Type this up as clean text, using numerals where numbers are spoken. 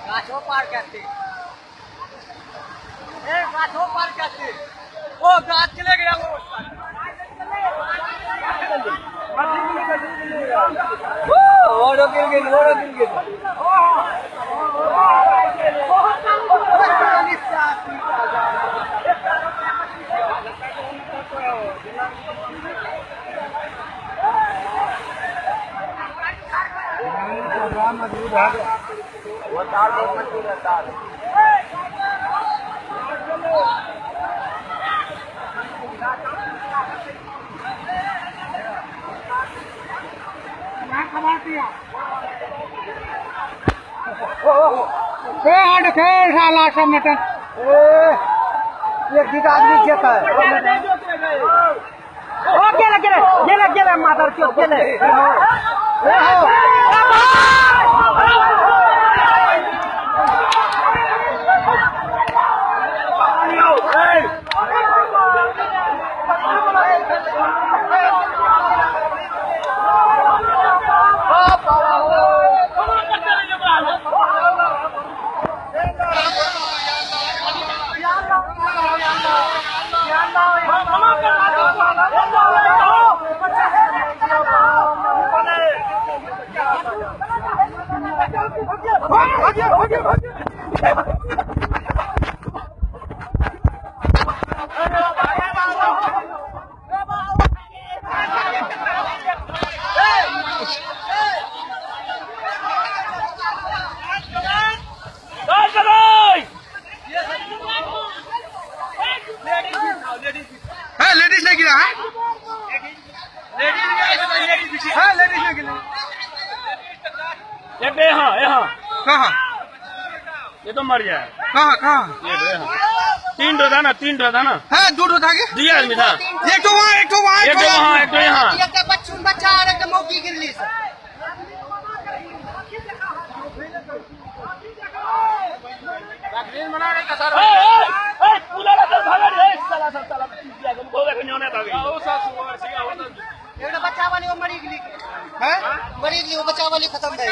गाछो पार करते गाछो पार करते वो गाछ चले गया वो गिर गई मजबूत है वो तार बहुत मजबूत है तार साला सब मटन एक दिन आदमी खेता है गेले मादर क्यों गेले लेडीज लेगी ना लेडीज लेगी यहाँ कहाँ ये तो मर गया है। कहाँ ये तीन था ना है दो था क्या दिया आदमी था एक तो वहाँ एक तो वहाँ एक तो यहाँ बच्चा आ रहा मौकी गिर ली बच्चा वाली वो मरी गई वो बच्चा वाली खत्म है।